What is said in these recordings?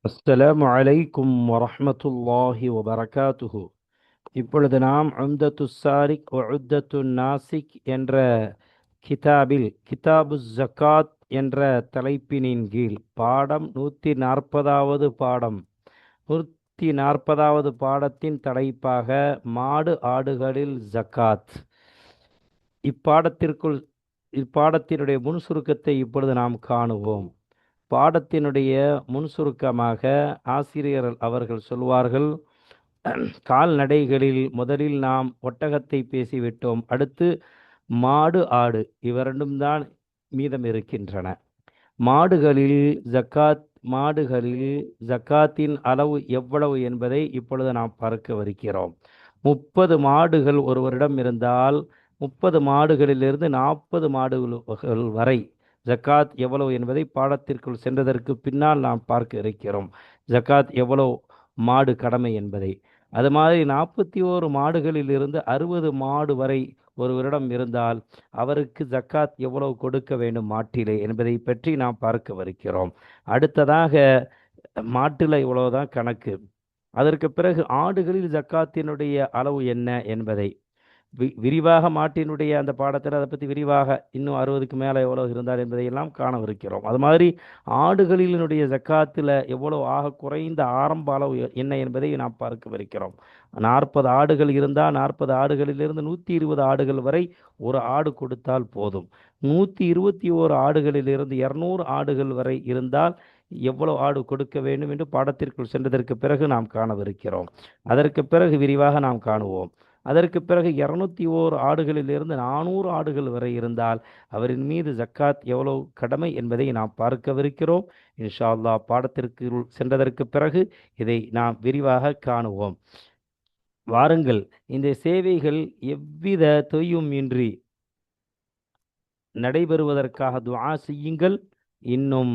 அஸ்ஸலாமு அலைக்கும் வரஹ்மத்துல்லாஹி வபரகாத்துஹு. இப்பொழுது நாம் உம்தத்து சாரிக் வ உத்தத்து நாசிக் என்ற கிதாபு ஜக்காத் என்ற தலைப்பினின் கீழ் பாடம் 140வது பாடம் 140வது பாடத்தின் தலைப்பாக மாடு ஆடுகளில் ஜக்காத். இப்பாடத்திற்குள் இப்பாடத்தினுடைய முன் சுருக்கத்தை இப்பொழுது நாம் காணுவோம். பாடத்தினுடைய முன் சுருக்கமாக ஆசிரியர் அவர்கள் சொல்வார்கள், கால்நடைகளில் முதலில் நாம் ஒட்டகத்தை பேசிவிட்டோம். அடுத்து மாடு ஆடு இவரண்டும் தான் மீதம் இருக்கின்றன. மாடுகளில் ஜக்காத் மாடுகளில் ஜக்காத்தின் அளவு எவ்வளவு என்பதை இப்பொழுது நாம் பார்க்கவிருக்கிறோம். 30 மாடுகள் ஒருவரிடம் இருந்தால் 30 மாடுகளிலிருந்து 40 மாடுகள் வரை ஜக்காத் எவ்வளவு என்பதை பாடத்திற்குள் சென்றதற்கு பின்னால் நாம் பார்க்க இருக்கிறோம். ஜக்காத் எவ்வளவு மாடு கடமை என்பதை. அது மாதிரி 41 மாடுகளில் இருந்து 60 மாடு வரை ஒருவரிடம் இருந்தால் அவருக்கு ஜக்காத் எவ்வளவு கொடுக்க வேண்டும் மாட்டிலே என்பதை பற்றி நாம் பார்க்கவிருக்கிறோம். அடுத்ததாக மாட்டில் இவ்வளவுதான் கணக்கு. அதற்கு பிறகு ஆடுகளில் ஜக்காத்தினுடைய அளவு என்ன என்பதை விரிவாக மாட்டினுடைய அந்த பாடத்தில் அதை பற்றி விரிவாக இன்னும் 60க்கு மேலே எவ்வளோ இருந்தால் என்பதையெல்லாம் காணவிருக்கிறோம். அது மாதிரி ஆடுகளினுடைய ஜக்காத்தில் எவ்வளோ ஆக குறைந்த ஆரம்ப அளவு என்ன என்பதை நாம் பார்க்கவிருக்கிறோம். 40 ஆடுகள் இருந்தால் 40 ஆடுகளிலிருந்து 120 ஆடுகள் வரை ஒரு ஆடு கொடுத்தால் போதும். 121 ஆடுகளிலிருந்து 200 ஆடுகள் வரை இருந்தால் எவ்வளவு ஆடு கொடுக்க வேண்டும் என்று பாடத்திற்குள் சென்றதற்கு பிறகு நாம் காணவிருக்கிறோம். அதற்கு பிறகு விரிவாக நாம் காணுவோம். அதற்கு பிறகு 201 ஆடுகளிலிருந்து 400 ஆடுகள் வரை இருந்தால் அவரின் மீது ஜக்காத் எவ்வளவு கடமை என்பதை நாம் பார்க்கவிருக்கிறோம். இன்ஷா அல்லாஹ் பாடத்திற்கு சென்றதற்கு பிறகு இதை நாம் விரிவாக காணுவோம். வாருங்கள், இந்த சேவைகள் எவ்வித தொய்யும் இன்றி நடைபெறுவதற்காக துஆ செய்யுங்கள். இன்னும்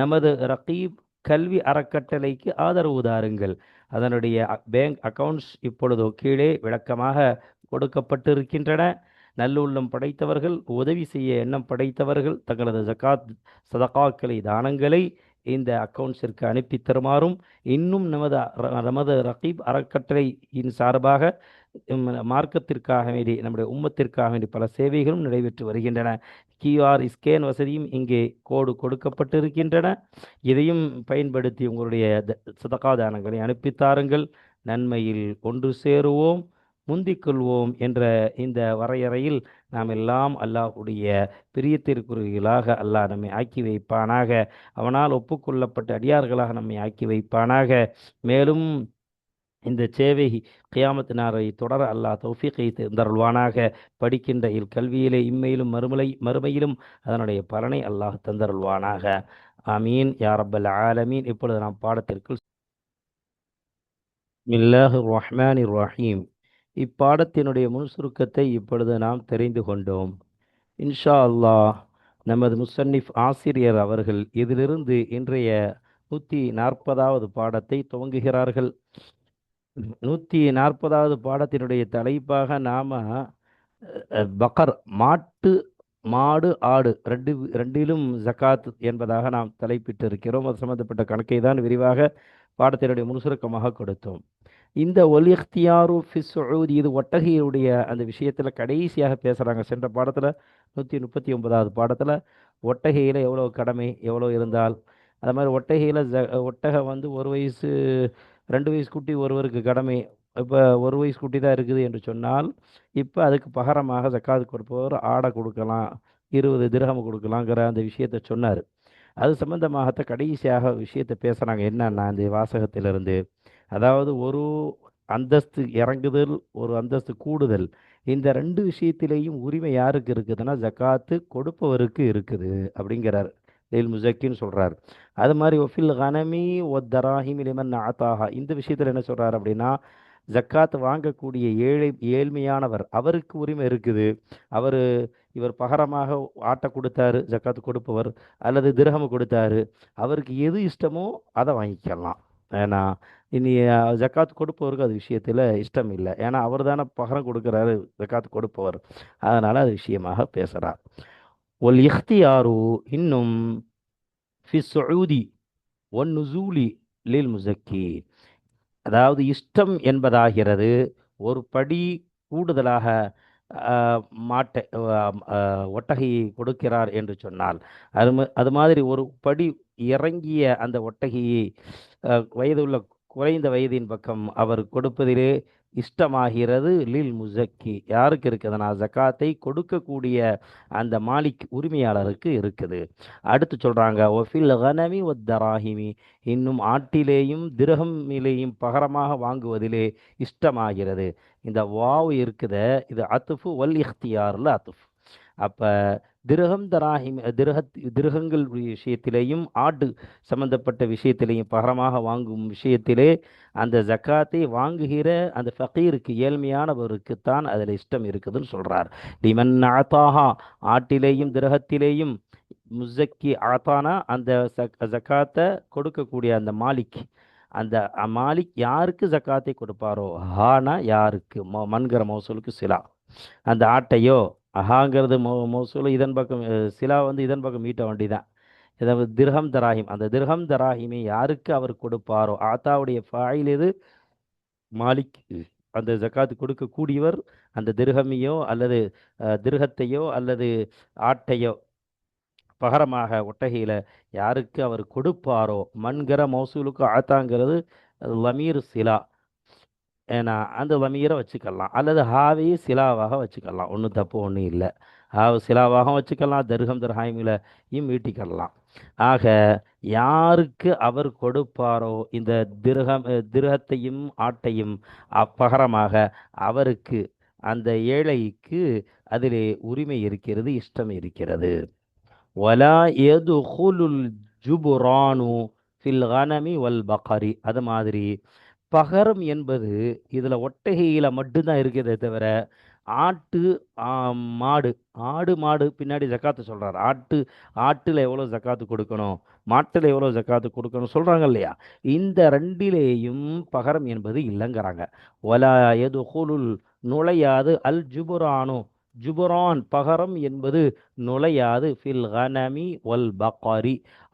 நமது ரகீப் கல்வி அறக்கட்டளைக்கு ஆதரவு தாருங்கள். அதனுடைய பேங்க் அக்கவுண்ட்ஸ் இப்பொழுது கீழே விளக்கமாக கொடுக்கப்பட்டிருக்கின்றன. நல்லுள்ளம் படைத்தவர்கள், உதவி செய்ய எண்ணம் படைத்தவர்கள் தங்களது ஜக்காத் சதகாக்களை தானங்களை இந்த அக்கவுண்ட்ஸிற்கு அனுப்பி தருமாறும், இன்னும் நமது ரகீப் அறக்கட்டளையின் சார்பாக மார்க்கத்திற்காக வேண்டி நம்முடைய உம்மத்திற்காக வேண்டி பல சேவைகளும் நடைபெற்று வருகின்றன. கியூஆர் ஸ்கேன் வசதியும் இங்கே கோடு கொடுக்கப்பட்டிருக்கின்றன. இதையும் பயன்படுத்தி உங்களுடைய சதகா தானங்களை அனுப்பித்தாருங்கள். நன்மையில் ஒன்று சேருவோம், முந்திக்கொள்வோம் என்ற இந்த வரையறையில் நாம் எல்லாம் அல்லாஹ்வுடைய பிரியத்திற்குரியலாக அல்லாஹ் நம்மை ஆக்கி வைப்பானாக. அவனால் ஒப்புக்கொள்ளப்பட்ட அடியார்களாக நம்மை ஆக்கி வைப்பானாக. மேலும் இந்த சேவை கியாமத் நாரை தொடர அல்லாஹ் தௌஃபீகை தந்தருள்வானாக. படிக்கின்ற கல்வியிலே இம்மையிலும் மறுமையிலும் அதனுடைய பலனை அல்லாஹ் தந்தருள்வானாக. ஆமீன் யா ரப்பல் ஆலமீன். இப்பொழுது நாம் பாடத்திற்குள் பிஸ்மில்லாஹிர் ரஹ்மானிர் ரஹீம். இப்பாடத்தினுடைய முன் சுருக்கத்தை இப்பொழுது நாம் தெரிந்து கொண்டோம். இன்ஷா அல்லாஹ் நமது முசன்னிஃப் ஆசிரியர் அவர்கள் இதிலிருந்து இன்றைய 140வது பாடத்தை துவங்குகிறார்கள். 140வது பாடத்தினுடைய தலைப்பாக நாம பக்கர் மாடு ஆடு ரெண்டிலும் ஜக்காத் என்பதாக நாம் தலைப்பிட்டு இருக்கிறோம். அது சம்பந்தப்பட்ட கணக்கை தான் விரிவாக பாடத்தினுடைய முன்சுருக்கமாக கொடுத்தோம். இந்த ஒல் இக்தியாரு ஃபி ஸுஊதி, இது ஒட்டகையுடைய அந்த விஷயத்தில் கடைசியாக பேசுகிறாங்க. சென்ற பாடத்தில் 139வது பாடத்தில் ஒட்டகையில் எவ்வளோ கடமை எவ்வளோ இருந்தால், அது மாதிரி ஒட்டகையில் ஒட்டகை வந்து 1 வயசு 2 வயசு குட்டி ஒருவருக்கு கடமை. இப்போ 1 வயசு குட்டி தான் இருக்குது என்று சொன்னால் இப்போ அதுக்கு பகரமாக ஜக்காத் கொடுப்பவர் ஆடை கொடுக்கலாம், 20 திரகம் கொடுக்கலாங்கிற அந்த விஷயத்தை சொன்னார். அது சம்பந்தமாக கடைசியாக விஷயத்தை பேசுகிறாங்க. என்னன்னா இந்த வாசகத்திலிருந்து, அதாவது ஒரு அந்தஸ்து இறங்குதல் ஒரு அந்தஸ்து கூடுதல், இந்த 2 விஷயத்திலேயும் உரிமை யாருக்கு இருக்குதுன்னா ஜக்காத்து கொடுப்பவருக்கு இருக்குது அப்படிங்கிறார். முசக்கின்னு சொல்றார். அது மாதிரி ஒஃபில் கனமி ஒத்தராஹிம் லிமன் ஆத்தாஹா, இந்த விஷயத்தில் என்ன சொல்றாரு அப்படின்னா, ஜக்காத் வாங்கக்கூடிய ஏழ்மையானவர் அவருக்கு உரிமை இருக்குது. இவர் பகரமாக ஆட்டை கொடுத்தாரு ஜக்காத்து கொடுப்பவர், அல்லது திரகம் கொடுத்தாரு, அவருக்கு எது இஷ்டமோ அதை வாங்கிக்கலாம். ஏன்னா இனி ஜக்காத் கொடுப்பவருக்கு அது விஷயத்தில் இஷ்டம் இல்லை. ஏன்னா அவர் தானே பகரம் கொடுக்குறாரு ஜக்காத் கொடுப்பவர், அதனால் அது விஷயமாக பேசுகிறார். ஒல் இஹ்தியாரு இன்னும் ஃபி ஸுஊதி ஒன் நுசூலி லில் முசக்கி. அதாவது இஷ்டம் என்பதாகிறது ஒரு படி கூடுதலாக ஆஹ், மாட்டை ஒட்டகையை கொடுக்கிறார் என்று சொன்னால், அது மாதிரி ஒரு படி இறங்கிய அந்த ஒட்டகையை வயதுள்ள குறைந்த வயதின் பக்கம் அவர் கொடுப்பதிலே இஷ்டமாகிறது லில் முசக்கி. யாருக்கு இருக்குதுன்னா ஜக்காத்தை கொடுக்கக்கூடிய அந்த மாலிக் உரிமையாளருக்கு இருக்குது. அடுத்து சொல்றாங்க ஒஃபில் கனமி ஒத்தராஹிமி, இன்னும் ஆட்டிலேயும் திரகமிலேயும் பகரமாக வாங்குவதிலே இஷ்டமாகிறது. இந்த வாவ் இருக்குத, இது அத்துஃபு வல் இஃப்தியார்ல அத்துஃப். அப்ப திரகம் தராஹிம் திரகங்கள் விஷயத்திலேயும் ஆடு சம்பந்தப்பட்ட விஷயத்திலேயும் பகரமாக வாங்கும் விஷயத்திலே அந்த ஜக்காத்தை வாங்குகிற அந்த ஃபகீருக்கு ஏழ்மையானவருக்குத்தான் அதில் இஷ்டம் இருக்குதுன்னு சொல்றார். லிமன் ஆத்தாஹா, ஆட்டிலேயும் திரகத்திலேயும் முசக்கி ஆத்தானா அந்த ஜக்காத்தை கொடுக்கக்கூடிய அந்த மாலிக், அந்த மாலிக் யாருக்கு ஜக்காத்தை கொடுப்பாரோ, ஹானா யாருக்கு மன்கிற மௌசூலுக்கு சிலா, அந்த ஆட்டையோ, அஹாங்கிறது மௌசூல் இதன் பக்கம், சிலா வந்து இதன் பக்கம் மீட்ட வண்டி தான். இதாவது திர்ஹம் தராஹிம், அந்த திர்ஹம் தராஹிமை யாருக்கு அவர் கொடுப்பாரோ, ஆத்தாவுடைய ஃபாயில் எது, மாலிக். அந்த ஜக்காத்து கொடுக்கக்கூடியவர் அந்த திர்ஹமையோ அல்லது திர்ஹத்தையோ அல்லது ஆட்டையோ பகரமாக ஒட்டகையில் யாருக்கு அவர் கொடுப்பாரோ, மண்கிற மௌசூலுக்கு ஆத்தாங்கிறது லமீர் சிலா, ஏன்னா அந்த லமீரை வச்சுக்கலாம், அல்லது ஹாவையே சிலாவாக வச்சுக்கலாம், ஒன்றும் தப்பு ஒன்றும் இல்லை. ஹாவ் சிலாவாக வச்சுக்கலாம், தர்கம் தர்ஹாமிலையும் மீட்டிக்கலாம். ஆக யாருக்கு அவர் கொடுப்பாரோ இந்த திரகத்தையும் ஆட்டையும் பகரமாக, அவருக்கு அந்த ஏழைக்கு அதிலே உரிமை இருக்கிறது, இஷ்டம் இருக்கிறது. வலா எதுகுலுல் ஜுபுரானு ஃபில் கனமி வல் பகரி. அது மாதிரி பகரம் என்பது இதில் ஒட்டகையில் மட்டும்தான் இருக்கிறதே தவிர, ஆட்டு மாடு, ஆடு மாடு பின்னாடி ஜக்காத்து சொல்கிறார். ஆட்டில் எவ்வளோ ஜக்காத்து கொடுக்கணும், மாட்டில் எவ்வளோ ஜக்காத்து கொடுக்கணும் சொல்கிறாங்க இல்லையா, இந்த ரெண்டிலேயும் பகரம் என்பது இல்லைங்கிறாங்க. ஒலா எதுகுலுல், நுழையாது, அல் ஜுபுரானு, ஜுபுரான் பகரம் என்பது நுழையாது, ஃபில் கனமி வல் பகாரி,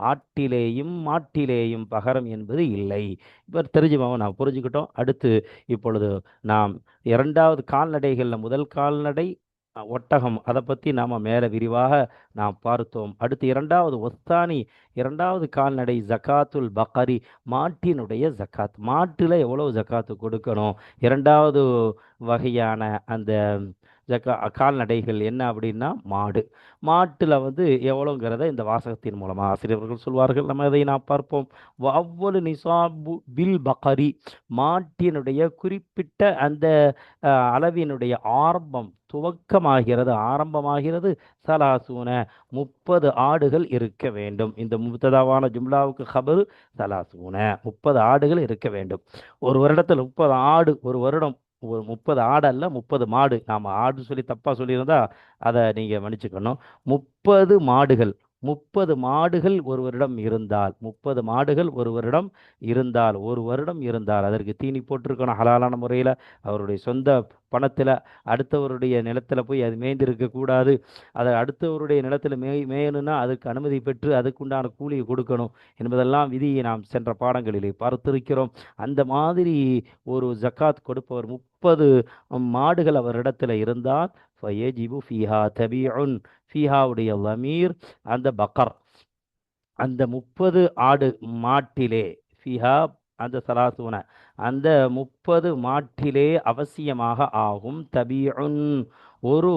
ஆட்டிலேயும் மாட்டிலேயும் பகரம் என்பது இல்லை. இப்போ தெரிஞ்சுமாவை நாம் புரிஞ்சுக்கிட்டோம். அடுத்து இப்பொழுது நாம் இரண்டாவது கால்நடைகளில் முதல் கால்நடை ஒட்டகம், அதை பற்றி நாம் மேலே விரிவாக நாம் பார்த்தோம். அடுத்து இரண்டாவது ஒஸ்தானி, இரண்டாவது கால்நடை ஜக்காத்துல் பக்கரி, மாட்டினுடைய ஜக்காத், மாட்டில் எவ்வளவு ஜக்காத்து கொடுக்கணும். இரண்டாவது வகையான அந்த கால்நடைகள் என்ன அப்படின்னா மாடு. மாட்டில் வந்து எவ்வளோங்கிறத இந்த வாசகத்தின் மூலமாக ஆசிரியர்கள் சொல்வார்கள், நம்ம இதை நாம் பார்ப்போம். அவ்வளவு நிசாபு பில் பக்கரி, மாட்டினுடைய குறிப்பிட்ட அந்த அளவினுடைய ஆரம்பம், துவக்கமாகிறது, ஆரம்பமாகிறது சலாசூன, 30 ஆடுகள் இருக்க வேண்டும். இந்த முப்ததாவான ஜும்லாவுக்கு ஹபரு சலாசூன, 30 ஆடுகள் இருக்க வேண்டும். ஒரு வருடத்தில் 30 ஆடு, ஒரு வருடம் ஒரு 30 ஆடு அல்ல 30 மாடு. நாம் ஆடு சொல்லி தப்பாக சொல்லியிருந்தா அதை நீங்கள் மன்னிச்சுக்கணும். 30 மாடுகள், 30 மாடுகள் ஒரு வருடம் இருந்தால், 30 மாடுகள் ஒரு வருடம் இருந்தால், ஒரு வருடம் இருந்தால் அதற்கு தீனி போட்டிருக்கணும் ஹலாலான முறையில், அவருடைய சொந்த பணத்தில், அடுத்தவருடைய நிலத்தில் போய் அது மேய்ந்திருக்கக்கூடாது. அதை அடுத்தவருடைய நிலத்தில் மேயணும்னா அதுக்கு அனுமதி பெற்று அதுக்குண்டான கூலியை கொடுக்கணும் என்பதெல்லாம் விதியை நாம் சென்ற பாடங்களிலே பார்த்திருக்கிறோம். அந்த மாதிரி ஒரு ஜக்காத் கொடுப்பவர் 30 மாடுகள் அவரிடத்தில் இருந்தால் ஃபயஜிபு ஃபீஹா தபீஉன், ஃபீஹாவுடைய லமீர் அந்த பக்கர், அந்த 30 ஆடு மாட்டிலே, ஃபீஹா அந்த சலாசூன, அந்த 30 மாட்டிலே அவசியமாக ஆகும் தபீஉன், ஒரு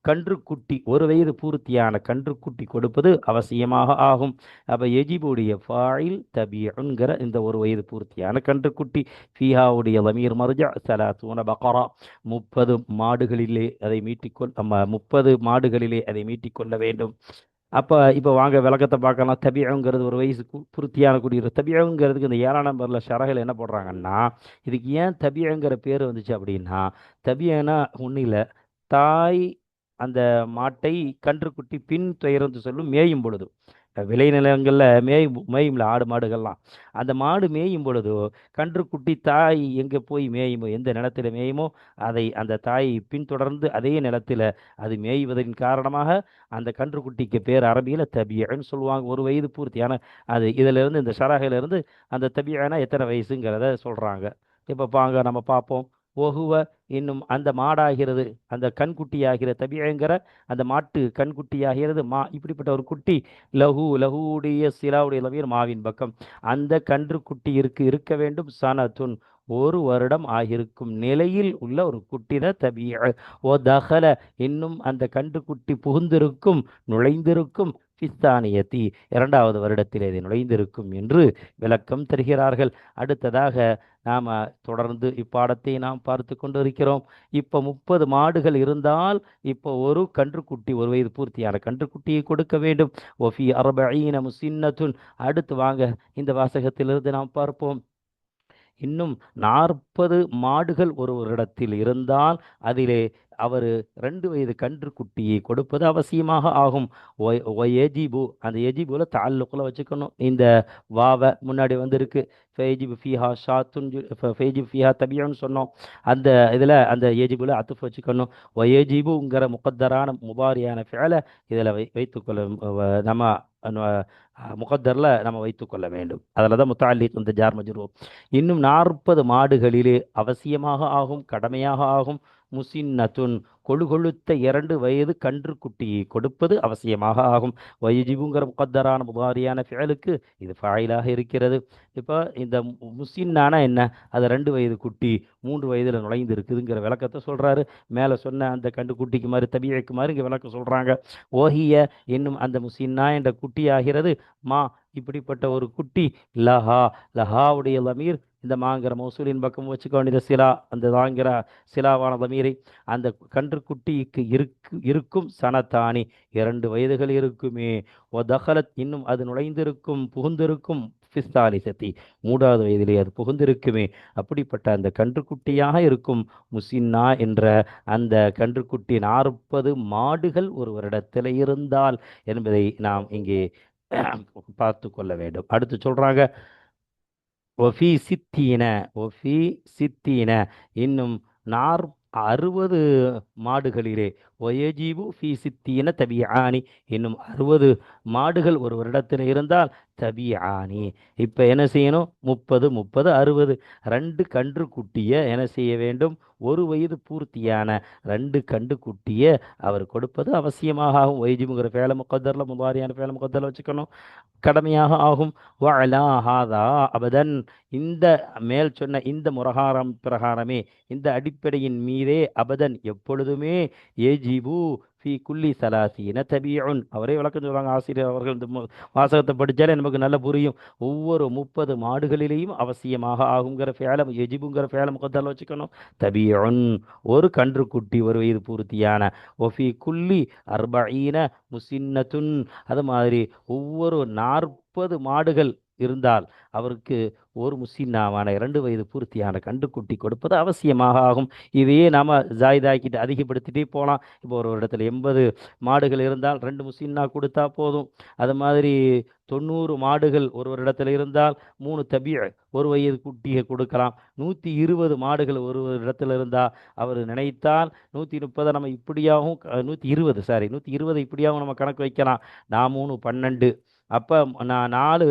கன்றுக்குட்டி, ஒரு வயது பூர்த்தியான கன்றுக்குட்டி கொடுப்பது அவசியமாக ஆகும். அப்போ எஜிபுடைய ஃபாயில் தபீஉன்கிற இந்த ஒரு வயது பூர்த்தியான கன்றுக்குட்டி, ஃபீஹாவுடைய லமீர் மர்ஜா சலாசூன பக்கரா, 30 மாடுகளிலே அதை மீட்டிக்கொள், நம்ம 30 மாடுகளிலே அதை மீட்டிக்கொள்ள வேண்டும். அப்போ இப்போ வாங்க விளக்கத்தை பார்க்கலாம். தபியங்கிறது ஒரு வயசு பூர்த்தியான குடியிருப்பு. தபியங்கிறதுக்கு இந்த 7ஆம் நம்பரில் ஷரகில் என்ன போடுறாங்கன்னா, இதுக்கு ஏன் தபியங்கிற பேர் வந்துச்சு அப்படின்னா, தபியனா ஒன்றும் இல்லை, தாய் அந்த மாட்டை கன்றுக்குட்டி பின் துயர்ந்து சொல்லும் மேயும் பொழுது, விளைநிலங்களில் மேயும்ல ஆடு மாடுகள்லாம். அந்த மாடு மேயும் பொழுதோ கன்றுக்குட்டி தாய் எங்கே போய் மேயுமோ, எந்த நிலத்தில் மேயுமோ அதை அந்த தாய் பின்தொடர்ந்து அதே நிலத்தில் அது மேய்வதன் காரணமாக அந்த கன்றுக்குட்டிக்கு பேர் அரபியில் தபியன்னு சொல்லுவாங்க. ஒரு வயது பூர்த்தியான அது இதிலிருந்து இந்த ஷரஹிலிருந்து அந்த தபியானா எத்தனை வயசுங்கிறத சொல்கிறாங்க. இப்போ பாங்க நம்ம பார்ப்போம். ஒகுவ இன்னும் அந்த மாடாகிறது, அந்த கண்குட்டியாகிற தபியங்கிற அந்த மாட்டு கண்குட்டியாகிறது இப்படிப்பட்ட ஒரு குட்டி லஹுடைய சிலாவுடைய லவீர் மாவின் பக்கம் அந்த கன்று குட்டி இருக்க வேண்டும். சனத்துன் ஒரு வருடம் ஆகியிருக்கும் நிலையில் உள்ள ஒரு குட்டின தபிய. ஓ தகல இன்னும் அந்த கன்று குட்டி புகுந்திருக்கும், நுழைந்திருக்கும். பிஸ்தானியத்தி இரண்டாவது வருடத்தில் இது நுழைந்திருக்கும் என்று விளக்கம் தருகிறார்கள். அடுத்ததாக நாம் தொடர்ந்து இப்பாடத்தை நாம் பார்த்து கொண்டு இருக்கிறோம். இப்போ 30 மாடுகள் இருந்தால் இப்போ ஒரு கன்றுக்குட்டி, ஒரு வயது பூர்த்தியான கன்றுக்குட்டியை கொடுக்க வேண்டும். ஒஃபி அரபீன முசின்னத்துன். அடுத்து வாங்க இந்த வாசகத்திலிருந்து நாம் பார்ப்போம். இன்னும் 40 மாடுகள் ஒரு இடத்தில் இருந்தால் அதிலே அவர் 2 வயது கன்றுக்குட்டியை கொடுப்பது அவசியமாக ஆகும். எஜிபு அந்த எஜிபுல தாலுக்குள்ள வச்சுக்கணும். இந்த வாவை முன்னாடி வந்திருக்கு. ஃபேஜிபு ஃபீஹா ஷாத்துன் ஃபேஜிபு ஃபீஹா தபியான்னு சொன்னோம். அந்த இதில் அந்த ஏஜிபுல அத்துஃப் வச்சுக்கணும். ஒயஜிபுங்கிற முகத்தரான முபாரியான ஃபேலை இதில் வைத்துக்கொள்ள நம்ம முகத்தரில் நம்ம வைத்துக்கொள்ள வேண்டும். அதில் தான் முத்தாலிக் இந்த ஜார் மஜ்ரூர். இன்னும் 40 மாடுகளிலே அவசியமாக ஆகும், கடமையாக ஆகும். முசின்னத்துன் கொழுகொழுத்த 2 வயது கன்று குட்டியை கொடுப்பது அவசியமாக ஆகும். வயஜிபுங்கிற முகத்தரான முதாரியான ஃபிஅலுக்கு இது ஃபாயிலாக இருக்கிறது. இப்போ இந்த முசின்னானா என்ன? அது 2 வயது குட்டி 3 வயதில் நுழைந்து இருக்குதுங்கிற விளக்கத்தை சொல்றாரு. மேலே சொன்ன அந்த கன்று குட்டிக்கு மாதிரி தபியைக்கு மாதிரி இங்கே விளக்கம் சொல்றாங்க. ஓஹிய இன்னும் அந்த முசின்னா என்ற குட்டி ஆகிறது மா இப்படிப்பட்ட ஒரு குட்டி லஹா லஹாவுடைய லமீர் இந்த மாங்கிற மௌசூலின் பக்கம் வச்சுக்க வேண்டியது சிலா அந்த தாங்கிற சிலாவான லமீரை அந்த கன்றுக்குட்டிக்கு இருக்கும் சனத்தானி 2 வயதுகள் இருக்குமே. ஓ தஹலத் இன்னும் அது நுழைந்திருக்கும், புகுந்திருக்கும். ஃபிஸ்தாலிசத்தி 3வது வயதிலே அது புகுந்திருக்குமே. அப்படிப்பட்ட அந்த கன்றுக்குட்டியாக இருக்கும் முசின்னா என்ற அந்த கன்றுக்குட்டி 40 மாடுகள் ஒரு வருடத்தில் இருந்தால் என்பதை நாம் இங்கே பார்த்து கொள்ள வேண்டும். அடுத்து சொல்றாங்க ஒஃபி சித்தீன ஒஃபி சித்தீன இன்னும் 60 மாடுகளிலே ஒயஜீபு ஃபி சித்தீன தபியானி இன்னும் 60 மாடுகள் ஒரு வருடத்தில் இருந்தால் தபியானி. இப்போ என்ன செய்யணும்? 30 30 60 2 கன்று குட்டியை என்ன செய்ய வேண்டும்? ஒரு வயது பூர்த்தியான 2 கன்று குட்டியை அவர் கொடுப்பது அவசியமாக ஆகும். ஒய்ஜிபுங்கிற ஃபேல முகத்தரில் முதாரியான ஃபேல முகத்தரில் வச்சுக்கணும், கடமையாக ஆகும். வஅலா ஹாதா அபதன் இந்த மேல் சொன்ன இந்த முரகாரம் பிரகாரமே இந்த அடிப்படையின் மீதே அபதன் எப்பொழுதுமே ஏஜிபு ஃபி குல்லி சலாசீன தபியுன். அவரே விளக்கம் சொல்றாங்க ஆசிரியர் அவர்கள். இந்த வாசகத்தை படித்தாலே நமக்கு நல்லா புரியும். ஒவ்வொரு 30 மாடுகளிலேயும் அவசியமாக ஆகுங்கிற ஃபேலம் எஜிபுங்கிற ஃபேலம் முகத்தால் வச்சுக்கணும். தபியுன் ஒரு கன்று குட்டி ஒரு வயது பூர்த்தியான. ஒஃபி குல்லி அர்பஈன முசின்னத்துன் அது மாதிரி ஒவ்வொரு 40 மாடுகள் இருந்தால் அவருக்கு ஒரு முசின்னாவான 2 வயது பூர்த்தியான கண்டுக்குட்டி கொடுப்பது அவசியமாக ஆகும். இதையே நாம் ஜாயிதாக்கிட்டு அதிகப்படுத்திட்டே போகலாம். இப்போ ஒரு இடத்துல 80 மாடுகள் இருந்தால் 2 முசின்னா கொடுத்தா போதும். அது மாதிரி 90 மாடுகள் ஒரு இடத்துல இருந்தால் 3 தபிய ஒரு வயது குட்டியை கொடுக்கலாம். 120 மாடுகள் ஒரு இடத்துல இருந்தால் அவர் நினைத்தால் 130 நம்ம இப்படியாகவும் 120 இப்படியாகவும் நம்ம கணக்கு வைக்கலாம். நான் 3 12 அப்போ நான் 4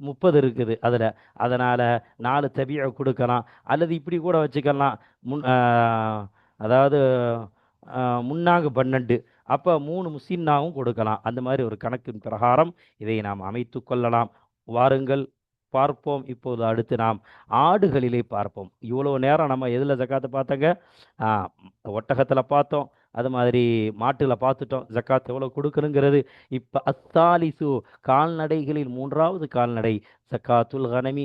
30 இருக்குது அதில். அதனால் 4 தபியை கொடுக்கலாம். அல்லது இப்படி கூட வச்சுக்கலாம். அதாவது முன்னாங்கு 12 அப்போ 3 முசின்னாவும் கொடுக்கலாம். அந்த மாதிரி ஒரு கணக்கின் பிரகாரம் இதை நாம் அமைத்து கொள்ளலாம். வாருங்கள் பார்ப்போம். இப்போது அடுத்து நாம் ஆடுகளிலே பார்ப்போம். இவ்வளோ நேரம் நம்ம எதில் ஜக்காத்தை பார்த்தங்க? ஒட்டகத்தில் பார்த்தோம், அது மாதிரி மாட்டில் பார்த்துட்டோம் ஜக்காத் எவ்வளோ கொடுக்கணுங்கிறது. இப்போ அத்தாலிசு கால்நடைகளில் 3வது கால்நடை ஜக்காத்துல் கனமி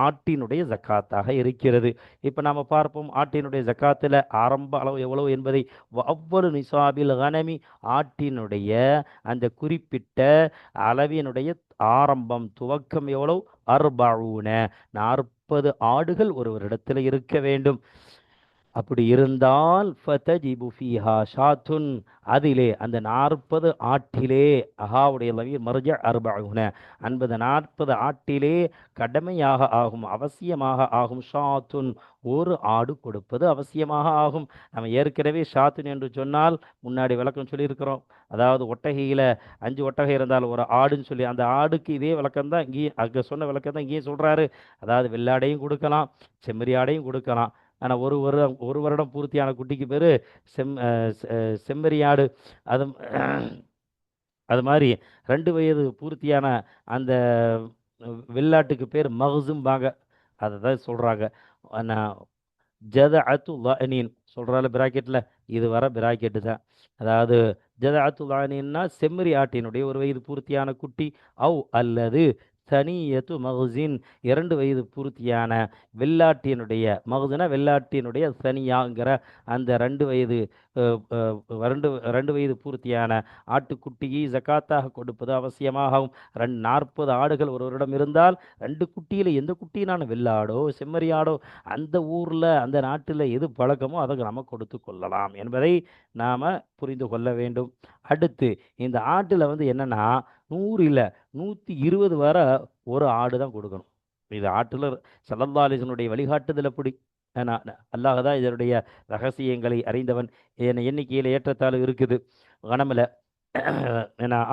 ஆட்டினுடைய ஜக்காத்தாக இருக்கிறது. இப்போ நாம் பார்ப்போம் ஆட்டினுடைய ஜக்காத்தில் ஆரம்ப அளவு எவ்வளவு என்பதை. அவ்வளவு நிசாபில் கனமி ஆட்டினுடைய அந்த குறிப்பிட்ட அளவினுடைய ஆரம்பம் துவக்கம் எவ்வளவு? 40 ஆடுகள் ஒரு இடத்துல இருக்க வேண்டும். அப்படி இருந்தால் ஃபதஜிபு ஃபீஹா ஷாத்துன், அதிலே அந்த 40 ஆட்டிலே, அஹாவுடைய லவீர் மர்ஜ அர்பஉன, 40 ஆட்டிலே கடமையாக ஆகும், அவசியமாக ஆகும், ஷாத்துன் ஒரு ஆடு கொடுப்பது அவசியமாக ஆகும். நம்ம ஏற்கனவே ஷாத்துன் என்று சொன்னால் முன்னாடி விளக்கம் சொல்லியிருக்கிறோம். அதாவது ஒட்டகையில் 5 ஒட்டகை இருந்தால் ஒரு ஆடுன்னு சொல்லி, அந்த ஆடுக்கு இதே விளக்கம் தான் இங்கேயும், அங்கே சொன்ன விளக்கம் தான் இங்கேயும் சொல்கிறாரு. அதாவது வெள்ளாடையும் கொடுக்கலாம், செம்மறி ஆடையும் கொடுக்கலாம். ஆனால் ஒரு வருடம் பூர்த்தியான குட்டிக்கு பேர் செம்மறியாடு. அது அது மாதிரி 2 வயது பூர்த்தியான அந்த வெள்ளாட்டுக்கு பேர் மகசும்பாங்க. அதை தான் சொல்கிறாங்க. ஜதஅத்து லானின் சொல்கிறால பிராக்கெட்டில், இது வர பிராக்கெட்டு தான். அதாவது ஜதஅத்து லானின்னா செம்மறி ஆட்டினுடைய 1 வயது பூர்த்தியான குட்டி, அல்லது சனியத்து மகுசின் 2 வயது பூர்த்தியான வெள்ளாட்டினுடைய, மகுதுனா வெள்ளாட்டினுடைய சனியாங்கிற அந்த 2 வயது 2 வயது பூர்த்தியான ஆட்டுக்குட்டியை ஜக்காத்தாக கொடுப்பது அவசியமாகும். 40 ஆடுகள் ஒருவரிடம் இருந்தால் 2 குட்டியில் எந்த குட்டியினான வெள்ளாடோ செம்மறியாடோ அந்த ஊரில் அந்த நாட்டில் எது பழக்கமோ அதை நம்ம கொடுத்து கொள்ளலாம் என்பதை நாம் புரிந்து கொள்ள வேண்டும். அடுத்து இந்த ஆட்டில் என்னென்னா 100 இல்லை 120 வரை ஒரு ஆடு தான் கொடுக்கணும். இது ஆட்டில் ஸல்லல்லாஹு அலைஹி வஸல்லம் வழிகாட்டுதல் அப்படி. அல்லாஹ் தான் இதனுடைய ரகசியங்களை அறிந்தவன். எண்ணிக்கையில் ஏற்றத்தாழ்வு இருக்குது கணமில்,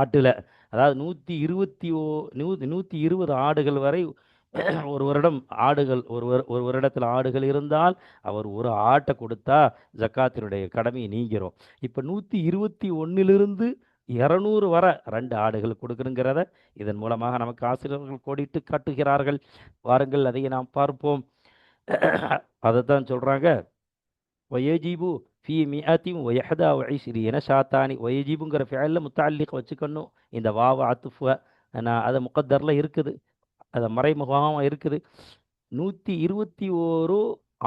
ஆட்டில். அதாவது 120 ஆடுகள் வரை ஒரு வருடம் ஆடுகள் ஒரு வருடத்தில் ஆடுகள் இருந்தால் அவர் ஒரு ஆட்டை கொடுத்தா ஜக்காத்தினுடைய கடமையை நீங்கிறோம். இப்போ 121 200 வரை 2 ஆடுகள் கொடுக்கணுங்கிறத இதன் மூலமாக நமக்கு ஆசிரியர்கள் கோடிட்டு காட்டுகிறார்கள். வாருங்கள் அதை நாம் பார்ப்போம். அதைத்தான் சொல்றாங்க, வயஜிபு ஃபி மிஅத்தின் வயஹதா வஇஸ்ரீன ஷாத்தானி. வயஜிபுங்கிற ஃபிஅல்ல முத்தஅல்லிக் வச்சுக்கணும். இந்த வாவ அத்துஃப அது முகத்தரில் இருக்குது, அது மறைமுகமாக இருக்குது. 121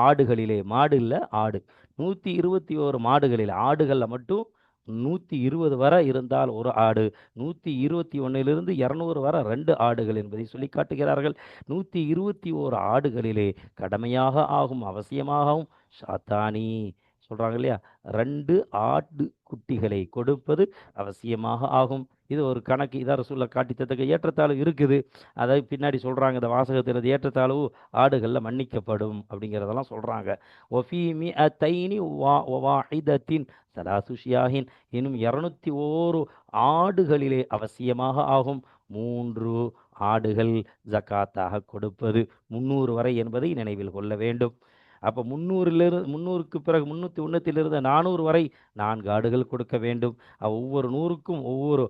ஆடுகளிலே, மாடு இல்லை ஆடு, 121 மாடுகளில், ஆடுகளில் மட்டும் 120 வரை இருந்தால் ஒரு ஆடு, 121 200 வரை 2 ஆடுகள் என்பதை சொல்லி காட்டுகிறார்கள். 121 ஆடுகளிலே கடமையாக ஆகும், அவசியமாகவும் ஷாத்தானி சொல்றாங்க இல்லையா, 2 ஆட்டு குட்டிகளை கொடுப்பது அவசியமாக ஆகும். இது ஒரு கணக்கு. இதான் ரசூலுல்லாஹ் காட்டித்தக்க ஏற்றத்தாழ்வு இருக்குது. அதை பின்னாடி சொல்றாங்க, இந்த வாசகத்தில் ஏற்றத்தாழ்வு ஆடுகளில் மன்னிக்கப்படும் அப்படிங்கிறதெல்லாம் சொல்றாங்க. ஒஃபி மிஅத்தைனி வவாஹிதத்தின் சலாசு ஷியாஹின், இன்னும் 201 ஆடுகளிலே அவசியமாக ஆகும் 3 ஆடுகள் ஜக்காத்தாக கொடுப்பது 300 வரை என்பதை நினைவில் கொள்ள வேண்டும். அப்போ 300க்கு பிறகு 301 400 வரை 4 ஆடுகள் கொடுக்க வேண்டும். ஒவ்வொரு 100க்கும் ஒவ்வொரு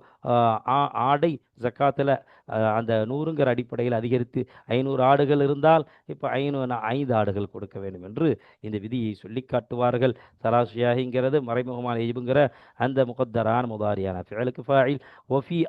ஆடை ஜக்காத்தில் அந்த 100ங்கிற அடிப்படையில் அதிகரித்து 500 ஆடுகள் இருந்தால் இப்போ 5 ஆடுகள் கொடுக்க வேண்டும் என்று இந்த விதியை சொல்லி காட்டுவார்கள். சராசியாகிங்கிறது மறைமுகமான எஜிபுங்கிற அந்த முகத்தரான முதாரியான ஃபிஅலுக்கு ஃபாயில். ஒஃபி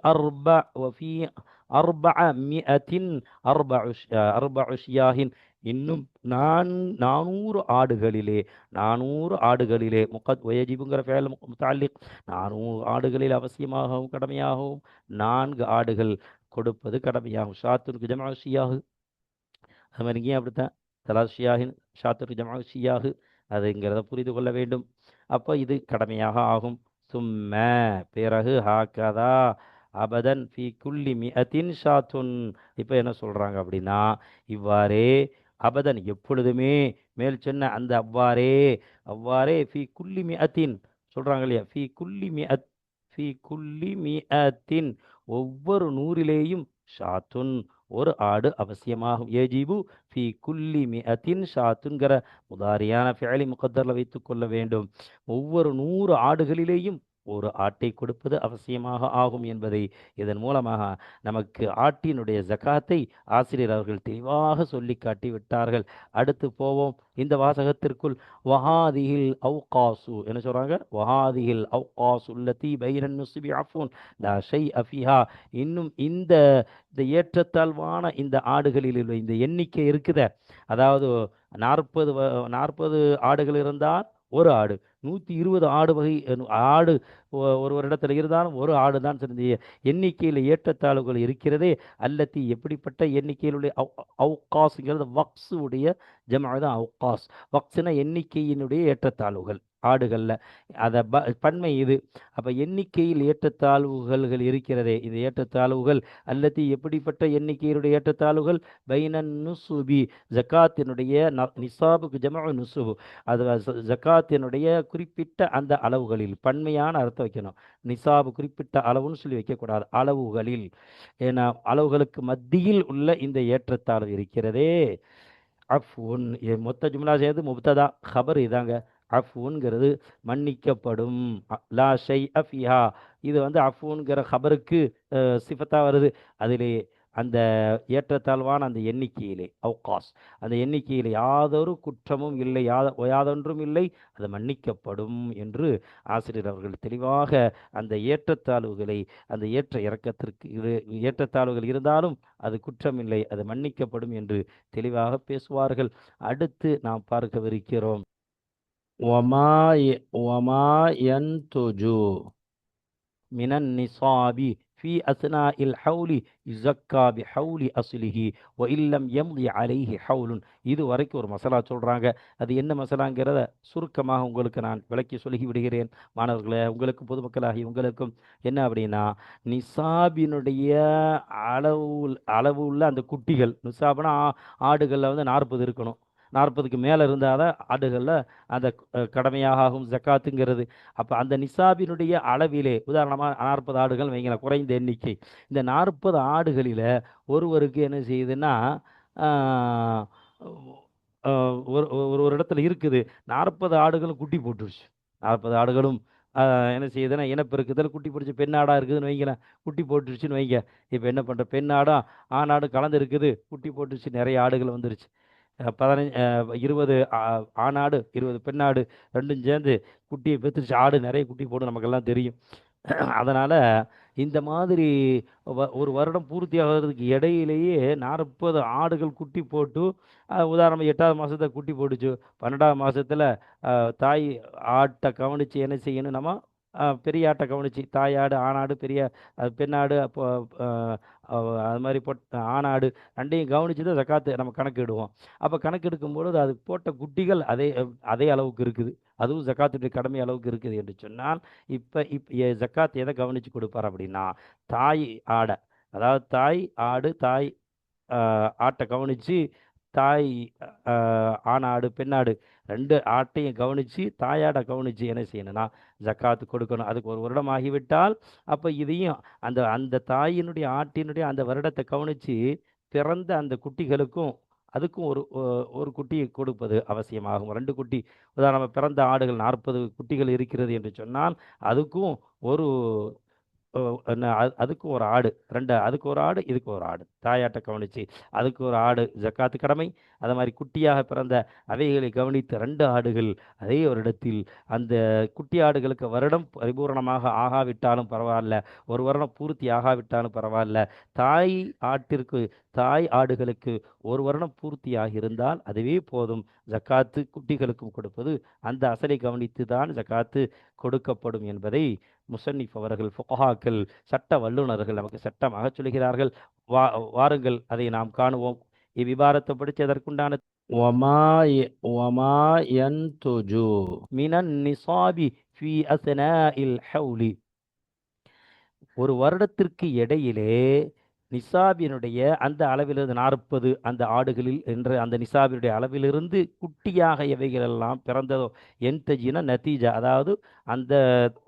அர்பஅ மிஅத்தின் அர்பஉ ஷியாஹின், இன்னும் 400 ஆடுகளிலே, 400 ஆடுகளிலே வயஜிபுங்கிற ஃபேல் முத்தஅல்லிக், 400 ஆடுகளில் அவசியமாகவும் கடமையாகவும் 4 ஆடுகள் கொடுப்பது கடமையாகும். ஷாத்துக்கு ஜமா ஷியாஹு, அது மாதிரி இங்கேயும் அப்படித்தான். தலாஸ் ஷியாஹின் ஷாத்துக்கு ஜமா ஷியாஹு, அதுங்கிறத புரிந்து கொள்ள வேண்டும். அப்போ இது கடமையாக ஆகும். சும்ம பிறகு ஹாக்கதா அபதன் ஃபி குல்லி மிஅத்தின் ஷாத்துன். இப்போ என்ன சொல்றாங்க அப்படின்னா, இவ்வாறே அபதன் எப்பொழுதுமே, மேல் சொன்ன அந்த அவ்வாறே ஃபி குல்லி மிஅத்தின் சொல்றாங்க இல்லையா, ஃபி குல்லி மிஅத்தின் ஒவ்வொரு 100லேயும் ஷாத்துன் ஒரு ஆடு அவசியமாகும். ஏஜிபு ஃபி குல்லி மிஅத்தின் ஷாத்துங்கிற முதாரியான ஃபிஅலி முகத்தரில் வைத்துக் கொள்ள வேண்டும். ஒவ்வொரு 100 ஆடுகளிலேயும் ஒரு ஆட்டை கொடுப்பது அவசியமாக ஆகும் என்பதை இதன் மூலமாக நமக்கு ஆட்டினுடைய ஜகாத்தை ஆசிரியர் அவர்கள் தெளிவாக சொல்லி காட்டி விட்டார்கள். அடுத்து போவோம் இந்த வாசகத்திற்குள். வஹாதிஹில் அவ்காசு என்ன சொல்றாங்க, வஹாதிஹில் அவ்காசு அல்லதி பைனன் நுஸ்பி அஃபூன் லா ஷைஅ ஃபிஹா. இன்னும் இந்த ஏற்றத்தாழ்வான இந்த ஆடுகளில் உள்ள இந்த எண்ணிக்கை இருக்குத, அதாவது 40 ஆடுகள் இருந்தால் ஒரு ஆடு. 120 ஆடு வகை ஆடு ஒரு வருடத்தில் இருந்தாலும் ஒரு ஆடு தான் சிறந்த எண்ணிக்கையில் ஏற்றத்தாழ்வுகள் இருக்கிறதே. அல்லத்தி எப்படிப்பட்ட எண்ணிக்கையிலுடைய அவுகாஸ்ங்கிறது வக்ஸு உடைய ஜமா தான் அவுகாஸ். வக்ஸ்னா எண்ணிக்கையினுடைய ஏற்றத்தாழ்வுகள் ஆடுகள்ல அத பன்மை இது. அப்ப எண்ணிக்கையில் ஏற்றத்தாழ்வுகள் இருக்கிறதே, இந்த ஏற்றத்தாழ்வுகள் அல்லத்தி எப்படிப்பட்ட எண்ணிக்கையினுடைய ஏற்றத்தாழ்வுகள் பைனன் நுசுபி ஜக்காத்தினுடைய நிசாபுக்கு ஜமா நுசுபு, அது ஜக்காத்தினுடைய குறிப்பிட்ட அந்த அளவுகளில் பன்மையான அர்த்தம் வைக்கணும். நிசாபு குறிப்பிட்ட அளவுன்னு சொல்லி வைக்கக்கூடாது, அளவுகளில். ஏன்னா அளவுகளுக்கு மத்தியில் உள்ள இந்த ஏற்றத்தாழ்வு இருக்கிறதே. அஃப்வுன் மொத்த ஜும்லா சேர்ந்து முப்ததா ஹபர் இதாங்க. அஃப்வுன்கிறது மன்னிக்கப்படும். லா ஷை அஃபிஹா, இது அஃப்வுன்கிற ஹபருக்கு சிஃபத்தா வருது. அதிலே அந்த ஏற்றத்தாழ்வான அந்த எண்ணிக்கையிலே அவுகாஸ், அந்த எண்ணிக்கையிலே யாதொரு குற்றமும் இல்லை, யாதொன்றும் இல்லை, அது மன்னிக்கப்படும் என்று ஆசிரியர் அவர்கள் தெளிவாக அந்த ஏற்றத்தாழ்வுகளை, அந்த ஏற்ற இறக்கத்திற்கு ஏற்றத்தாழ்வுகள் இருந்தாலும் அது குற்றமில்லை, அது மன்னிக்கப்படும் என்று தெளிவாக பேசுவார்கள். அடுத்து நாம் பார்க்கவிருக்கிறோம் ஒமா யன்துஜு மினன் நிசாபி ஃபி அஸ்னாஇல் ஹவுலி யுஸக்கா பிஹவுலி அஸ்லிஹி வ இல்லம் யம்தி அலைஹி ஹவுலுன். இது வரைக்கும் ஒரு மசாலா சொல்றாங்க. அது என்ன மசாலாங்கிறத சுருக்கமாக உங்களுக்கு நான் விளக்கி சொல்லி விடுகிறேன். மாணவர்களே, உங்களுக்கும் பொதுமக்களாகி உங்களுக்கும் என்ன அப்படின்னா, நிசாபினுடைய அளவு உள்ள அந்த குட்டிகள், நிசாப்னா ஆடுகளில் 40 இருக்கணும். 40க்கு மேலே இருந்தால் தான் ஆடுகளில் அந்த கடமையாக ஆகும் ஜக்காத்துங்கிறது. அப்போ அந்த நிசாபினுடைய அளவிலே உதாரணமாக 40 ஆடுகள் வைங்களேன், குறைந்த எண்ணிக்கை. இந்த 40 ஆடுகளில் ஒருவருக்கு என்ன செய்யுதுன்னா, ஒரு ஒரு இடத்துல இருக்குது 40 ஆடுகளும் குட்டி போட்டுருச்சு. 40 ஆடுகளும் என்ன செய்யுதுன்னா இனப்பெருக்குதல், குட்டி போட்டுச்சு. பெண்ணாடாக இருக்குதுன்னு வைங்களேன், குட்டி போட்டுருச்சுன்னு வைங்க. இப்போ என்ன பண்ணுற, பெண்ணாடும் ஆணாடும் கலந்து இருக்குது, குட்டி போட்டுருச்சு, நிறைய ஆடுகள் வந்துருச்சு. 20 ஆணாடு 20 பெண்ணாடு ரெண்டும் சேர்ந்து குட்டியை பெற்றுச்சு. ஆடு நிறைய குட்டி போடும், நமக்கெல்லாம் தெரியும். அதனால் இந்த மாதிரி ஒரு வருடம் பூர்த்தி ஆகிறதுக்கு இடையிலேயே 40 ஆடுகள் குட்டி போட்டு, உதாரணம் 8வது மாதத்தை குட்டி போட்டுச்சு, 12வது மாதத்தில் தாய் ஆட்டை கவனித்து என்ன செய்யணும், நம்ம பெரிய ஆட்டை கவனித்து, தாயாடு ஆணாடு பெரிய பெண்ணாடு அப்போ அது மாதிரி ஆணாடு ரெண்டையும் கவனித்து தான் ஜக்காத்து நம்ம கணக்கிடுவோம். அப்போ கணக்கெடுக்கும் பொழுது அது போட்ட குட்டிகள் அதே அளவுக்கு இருக்குது, அதுவும் ஜக்காத்துடைய கடமை அளவுக்கு இருக்குது என்று சொன்னால், இப்போ ஜக்காத் எதை கவனித்து கொடுப்பார் அப்படின்னா, தாய் ஆடை, அதாவது தாய் ஆடு, தாய் ஆட்டை கவனித்து, தாய் ஆணாடு பெண்ணாடு ரெண்டு ஆட்டையும் கவனித்து, தாயாடை கவனித்து என்ன செய்யணும்னா ஜக்காத்து கொடுக்கணும். அதுக்கு ஒரு வருடம் ஆகிவிட்டால் அப்போ இதையும் அந்த அந்த தாயினுடைய ஆட்டினுடைய அந்த வருடத்தை கவனித்து பிறந்த அந்த குட்டிகளுக்கும் அதுக்கும் ஒரு குட்டியை கொடுப்பது அவசியமாகும். 2 குட்டி, உதாரணமாக பிறந்த ஆடுகள் 40 குட்டிகள் இருக்கிறது என்று சொன்னால் அதுக்கும் ஒரு அதுக்கும் ஒரு ஆடு, அதுக்கு ஒரு ஆடு, இதுக்கு ஒரு ஆடு, தாயாட்டை கவனித்து அதுக்கு ஒரு ஆடு ஜக்காத்து கடமை. அது மாதிரி குட்டியாக பிறந்த அவைகளை கவனித்து 2 ஆடுகள் அதே வருடத்தில். அந்த குட்டி ஆடுகளுக்கு வருடம் பரிபூரணமாக ஆகாவிட்டாலும் பரவாயில்ல, ஒரு வருடம் பூர்த்தி ஆகாவிட்டாலும் பரவாயில்ல, தாய் ஆடுகளுக்கு ஒரு வருடம் பூர்த்தியாக இருந்தால் அதுவே போதும். ஜக்காத்து குட்டிகளுக்கும் கொடுப்பது அந்த அசலை கவனித்து தான் ஜக்காத்து கொடுக்கப்படும் என்பதை முசன்னிஃப் அவர்கள், ஃபுகஹாக்கள், சட்ட வல்லுநர்கள் நமக்கு சட்டமாக சொல்கிறார்கள். வாருங்கள் அதை நாம் காணுவோம். இவ்விபாரத்தை படித்து அதற்குண்டான மினன் நிசாபி ஃபி அஸ்னாஇல் ஹவுலி, ஒரு வருடத்திற்கு இடையிலே நிசாபினுடைய அந்த அளவிலிருந்து 40 அந்த ஆடுகளில் என்ற அந்த நிசாபினுடைய அளவிலிருந்து குட்டியாக எவைகளெல்லாம் பிறந்ததோ, என்தஜின நத்தீஜா, அதாவது அந்த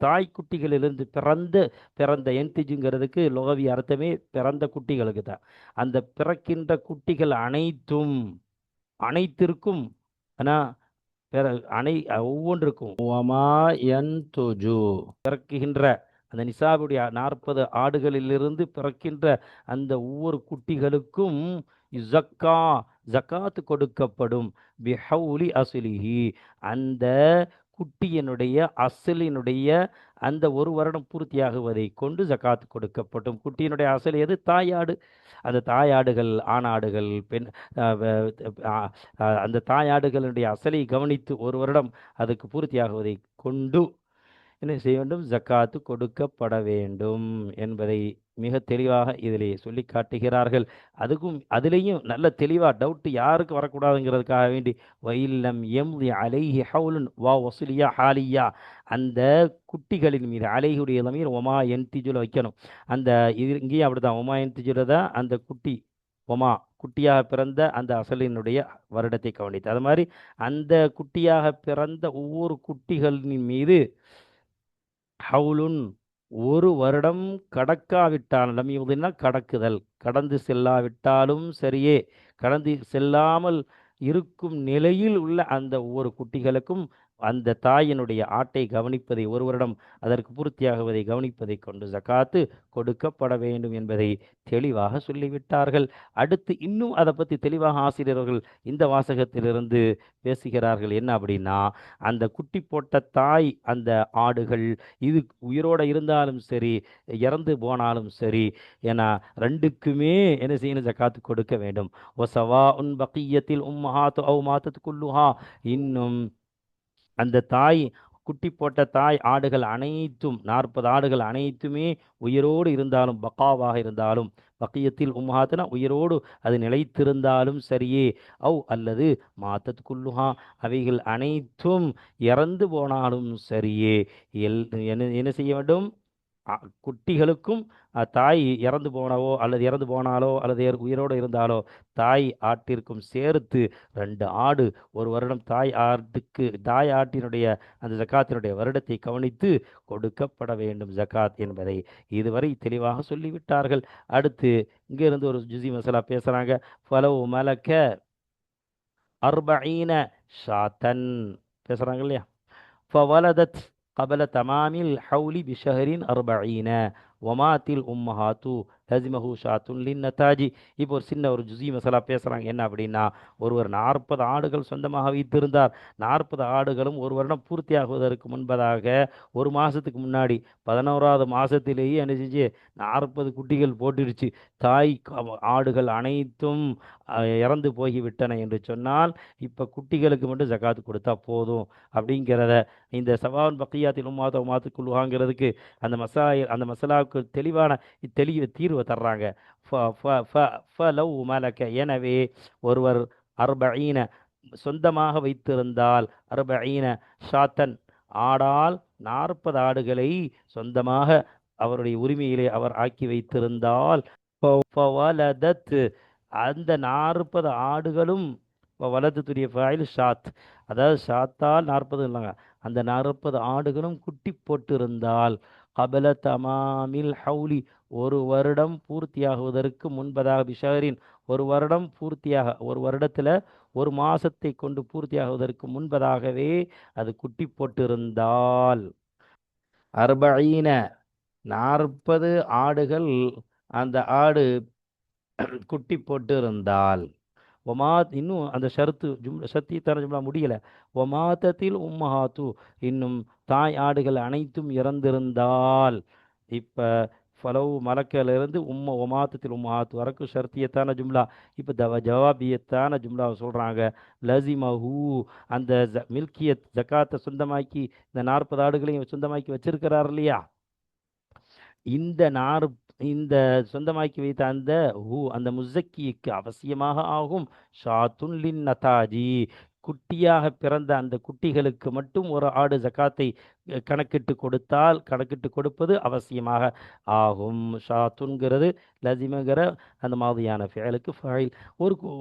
தாய்க்குட்டிகளிலிருந்து பிறந்த என்தஜுங்கிறதுக்கு லோகவி அர்த்தமே பிறந்த குட்டிகளுக்கு தான். அந்த பிறக்கின்ற குட்டிகள் அனைத்திற்கும் ஒவ்வொன்றுக்கும் பிறக்குகின்ற அந்த நிசாபுடைய 40 ஆடுகளிலிருந்து பிறக்கின்ற அந்த ஒவ்வொரு குட்டிகளுக்கும் ஜக்காத்து கொடுக்கப்படும். பிஹவுலி அஸ்லிஹி, அந்த குட்டியினுடைய அசலினுடைய அந்த ஒரு வருடம் பூர்த்தியாகுவதை கொண்டு ஜகாத் கொடுக்கப்படும். குட்டியினுடைய அசல் எது? தாயாடு. அந்த தாயாடுகள், ஆணாடுகள், பெண் அந்த தாயாடுகளுடைய அசலை கவனித்து ஒரு வருடம் அதுக்கு பூர்த்தியாகுவதை கொண்டு என்ன செய்ய வேண்டும்? ஜக்காத்து கொடுக்கப்பட வேண்டும் என்பதை மிக தெளிவாக இதிலே சொல்லி காட்டுகிறார்கள். அதுக்கும் அதிலேயும் நல்ல தெளிவாக டவுட் யாருக்கு வரக்கூடாதுங்கிறதுக்காக வேண்டி வயல்லம் எம்தி அலைஹி ஹவுலுன் வா வசுலியா ஹாலியா, அந்த குட்டிகளின் மீது அலைஹுடைய லமீர் ஒமா என்திஜுல வைக்கணும். அந்த இது இங்கேயும் அப்படிதான், ஒமா என்திஜுல தான் அந்த குட்டி ஒமா குட்டியாக பிறந்த அந்த அசலினுடைய வருடத்தை கவனித்து, அது மாதிரி அந்த குட்டியாக பிறந்த ஒவ்வொரு குட்டிகளின் மீது ஹவுலுன் ஒரு வருடம் கடக்காவிட்டால், லம் கடக்குதல், கடந்து செல்லாவிட்டாலும் சரியே, கடந்து செல்லாமல் இருக்கும் நிலையில் உள்ள அந்த ஒவ்வொரு குட்டிகளுக்கும் அந்த தாயினுடைய ஆட்டை கவனிப்பதை, ஒரு வருடம் அதற்கு பூர்த்தியாகுவதை கவனிப்பதை கொண்டு ஜகாத்து கொடுக்கப்பட வேண்டும் என்பதை தெளிவாக சொல்லிவிட்டார்கள். அடுத்து இன்னும் அதை பற்றி தெளிவாக ஆசிரியர்கள் இந்த வாசகத்திலிருந்து பேசுகிறார்கள். என்ன அப்படின்னா, அந்த குட்டி போட்ட தாய் அந்த ஆடுகள் இது உயிரோடு இருந்தாலும் சரி, இறந்து போனாலும் சரி, ஏன்னா ரெண்டுக்குமே என்ன செய்யணும்? ஜக்காத்து கொடுக்க வேண்டும். ஒசவா உன் பக்கியத்தில் உம்மஹாத்து அவ் மாத்தத் குல்லுஹா, இன்னும் அந்த தாய் குட்டி போட்ட தாய் ஆடுகள் அனைத்தும் 40 ஆடுகள் அனைத்துமே உயிரோடு இருந்தாலும், பக்காவாக இருந்தாலும், பக்கியத்தில் உம்மஹாத்துனா உயிரோடு அது நிலைத்திருந்தாலும் சரியே, அவ் அல்லது மாத்தத் குல்லுஹா அவைகள் அனைத்தும் இறந்து போனாலும் சரியே, என்ன என்ன செய்ய வேண்டும்? குட்டிகளுக்கும் தாய் இறந்து போனவோ அல்லது இறந்து போனாலோ அல்லது உயிரோடு இருந்தாலோ தாய் ஆட்டிற்கும் சேர்த்து 2 ஆடு ஒரு வருடம் தாய் ஆட்டினுடைய அந்த ஜக்காத்தினுடைய வருடத்தை கவனித்து கொடுக்கப்பட வேண்டும் ஜக்காத் என்பதை இதுவரை தெளிவாக சொல்லிவிட்டார்கள். அடுத்து இங்கிருந்து ஒரு ஜுசி மசாலா பேசுறாங்க. ஃபலவ் மலக்க அர்பஈன ஷாத்தன் பேசுறாங்க இல்லையா? فولدت قبل تمام الحول بشهر 40 ومات الأمهات لزمه شاة للنتاج. இப்போ ஒரு சின்ன ஒரு ஜுசி மசாலா பேசுகிறாங்க. என்ன அப்படின்னா, ஒருவர் 40 ஆடுகள் சொந்தமாக வைத்திருந்தார். 40 ஆடுகளும் ஒரு வருடம் பூர்த்தியாகுவதற்கு முன்பதாக ஒரு மாதத்துக்கு முன்னாடி 11வது மாதத்திலேயே என்ன செஞ்சு 40 குட்டிகள் போட்டுடுச்சு. தாய் ஆடுகள் அனைத்தும் இறந்து போய்விட்டன என்று சொன்னால், இப்போ குட்டிகளுக்கு மட்டும் ஜக்காத்து கொடுத்தா போதும் அப்படிங்கிறத இந்த சவான் பக்கியாத்தில் உமாத்துக்குள்ளுவாங்கிறதுக்கு அந்த மசாலாவுக்கு தெளிவான தீர்வை தர்றாங்க. ஃபலவ் மலக்க, எனவே ஒருவர் அர்பஈன சொந்தமாக வைத்திருந்தால், அர்பஈன ஷாத்தன் ஆடால் 40 ஆடுகளை சொந்தமாக அவருடைய உரிமையிலே அவர் ஆக்கி வைத்திருந்தால், ஃபவலதத் அந்த 40 ஆடுகளும் வலதுத்துடைய ஃபாயில் ஷாத், அதாவது ஷாத்தால் 40 இல்லைங்க, அந்த 40 ஆடுகளும் குட்டி போட்டிருந்தால் கபல தமாமில் ஹவுலி ஒரு வருடம் பூர்த்தியாகுவதற்கு முன்பதாக, பிஷரின் ஒரு வருடம் பூர்த்தியாக, ஒரு வருடத்தில் ஒரு மாசத்தை கொண்டு பூர்த்தியாகுவதற்கு முன்பதாகவே அது குட்டி போட்டிருந்தால், அர்பஈன 40 ஆடுகள் அந்த ஆடு குட்டி போட்டு இருந்தால், ஒமாத் இன்னும் அந்த ஷரத்து சத்தியத்தான ஜும்லா முடியல. ஒமாத்தத்தில் உம்மஹாத்து, இன்னும் தாய் ஆடுகள் அனைத்தும் இறந்திருந்தால், இப்போ ஃபலவு மலக்கிலிருந்து ஒமாத்தத்தில் உம்மஹாத்து வரைக்கும் ஷர்த்தியத்தான ஜும்லா. இப்போ ஜவாபியத்தான ஜும்லாவை சொல்கிறாங்க. லசிமஹூ, அந்த மில்கியத் ஜக்காத்தை சொந்தமாக்கி இந்த 40 ஆடுகளையும் சொந்தமாக்கி வச்சிருக்கிறார் இல்லையா, இந்த சொந்தமாக்கி வைத்த அந்த முஸக்கிக்கு அவசியமாக ஆகும் ஷாத்துன் நதாஜி, குட்டியாக பிறந்த அந்த குட்டிகளுக்கு மட்டும் ஒரு ஆடு ஜக்காத்தை கணக்கிட்டு கொடுப்பது அவசியமாக ஆகும். ஷாத்துங்கிறது லசிமங்கிற அந்த மாதிரியான ஃபேலுக்கு ஃபைல்.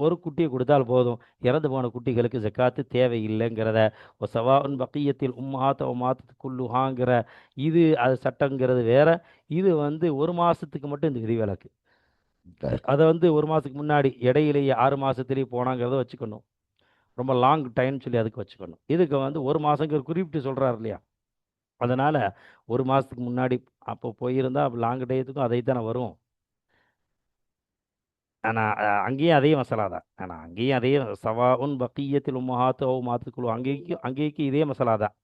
ஒரு குட்டியை கொடுத்தால் போதும், இறந்து போன குட்டிகளுக்கு ஜக்காத்து தேவையில்லைங்கிறத ஒசவான் பக்கியத்தில் உம்மாத்த குல்லுஹாங்கிற இது அது சட்டங்கிறது வேற. இது ஒரு மாதத்துக்கு மட்டும் இந்த விதிவிலக்கு. அதை ஒரு மாதத்துக்கு முன்னாடி இடையிலேயே 6 மாதத்துலேயே போனாங்கிறத வச்சுக்கணும். ரொம்ப லாங் டைம் சொல்லி அதுக்கு வச்சுக்கணும். இதுக்கு ஒரு மாதங்கிற குறிப்பிட்டு சொல்கிறார் இல்லையா, அதனால் ஒரு மாதத்துக்கு முன்னாடி அப்போ போயிருந்தால் லாங் டயத்துக்கும் அதை தானே வரும். ஆனால் அங்கேயும் அதே மசாலா தான். ஆனால் அங்கேயும் அதே சவா உன் பக்கியத்தில் உம்மஹாத்து ஓ மாத்துக்குழு, அங்கேயும் இதே மசாலா தான்.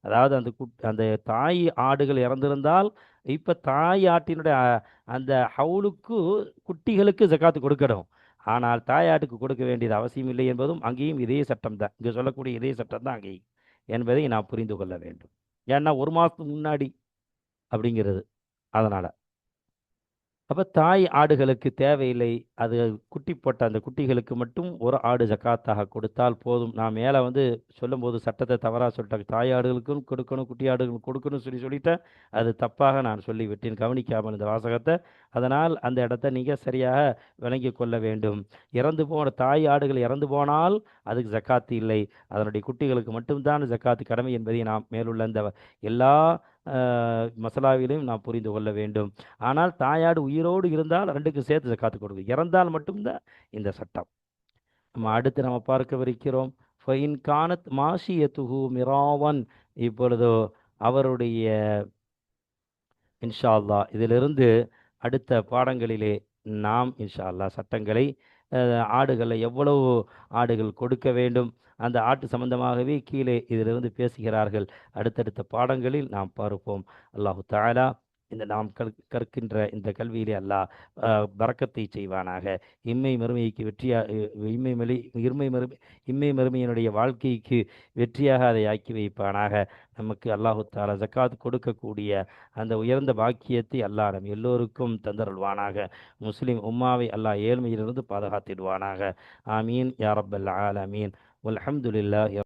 அதாவது அந்த தாய் ஆடுகள் இறந்திருந்தால் இப்ப தாய் ஆட்டினுடைய அந்த ஹவுலுக்கு குட்டிகளுக்கு ஜக்காத்து கொடுக்கணும். ஆனால் தாயாட்டுக்கு கொடுக்க வேண்டியது அவசியம் இல்லை என்பதும் அங்கேயும் இதே சட்டம் தான், இங்கே சொல்லக்கூடிய இதே சட்டம் தான் அங்கேயும் என்பதை நாம் புரிந்து கொள்ள வேண்டும். ஏன்னா ஒரு மாதத்துக்கு முன்னாடி அப்படிங்கிறது, அதனால அப்போ தாய் ஆடுகளுக்கு தேவையில்லை. அது குட்டி போட்ட அந்த குட்டிகளுக்கு மட்டும் ஒரு ஆடு ஜக்காத்தாக கொடுத்தால் போதும். நான் மேலே சொல்லும்போது சட்டத்தை தவறாக சொல்லிட்டேன். தாய் ஆடுகளுக்கும் கொடுக்கணும், குட்டி ஆடுகளுக்கும் கொடுக்கணும்னு சொல்லிட்டேன். அது தப்பாக நான் சொல்லிவிட்டேன், கவனிக்காமல் இந்த வாசகத்தை. அதனால் அந்த இடத்த நீங்கள் சரியாக விளங்கி கொள்ள வேண்டும். இறந்து போன தாய் ஆடுகள் இறந்து போனால் அதுக்கு ஜக்காத்து இல்லை, அதனுடைய குட்டிகளுக்கு மட்டும்தான் ஜக்காத்து கடமை என்பதை நாம் மேலுள்ள இந்த எல்லா மசாலாவிலையும் நாம் புரிந்து கொள்ள வேண்டும். ஆனால் தாயாடு உயிரோடு இருந்தால் ரெண்டுக்கு சேர்த்து ஜக்காத்து கொடுக்கும், இறந்தால் மட்டும்தான் இந்த சட்டம். அடுத்து நம்ம பார்க்கவிருக்கிறோம் ஃபைன் கானத் மாஷியத்துஹு மிராவன். இப்பொழுது அவருடைய இன்ஷா அல்லாஹ் இதிலிருந்து அடுத்த பாடங்களிலே நாம் இன்ஷா அல்லாஹ் சட்டங்களை, ஆடுகளை எவ்வளவு ஆடுகள் கொடுக்க வேண்டும், அந்த ஆட்டு சம்பந்தமாகவே கீழே இதிலிருந்து பேசுகிறார்கள். அடுத்தடுத்த பாடங்களில் நாம் பார்ப்போம். அல்லாஹு தஆலா இந்த நாம் கற்கின்ற இந்த கல்வியிலே அல்லாஹ் பரக்கத்தை செய்வானாக. இம்மை மறுமைக்கு வெற்றியா இம்மை மலி இருமை மறுமை இம்மை மறுமையினுடைய வாழ்க்கைக்கு வெற்றியாக அதை ஆக்கி வைப்பானாக. நமக்கு அல்லாஹு தஆலா ஜக்காத் கொடுக்கக்கூடிய அந்த உயர்ந்த பாக்கியத்தை அல்லாஹ் நம் எல்லோருக்கும் தந்தருள்வானாக. முஸ்லிம் உம்மாவை அல்லாஹ் ஏழ்மையிலிருந்து பாதுகாத்திடுவானாக. ஆமீன் யா ரப்பல் ஆலமீன். வல்ஹம்துலில்லாஹி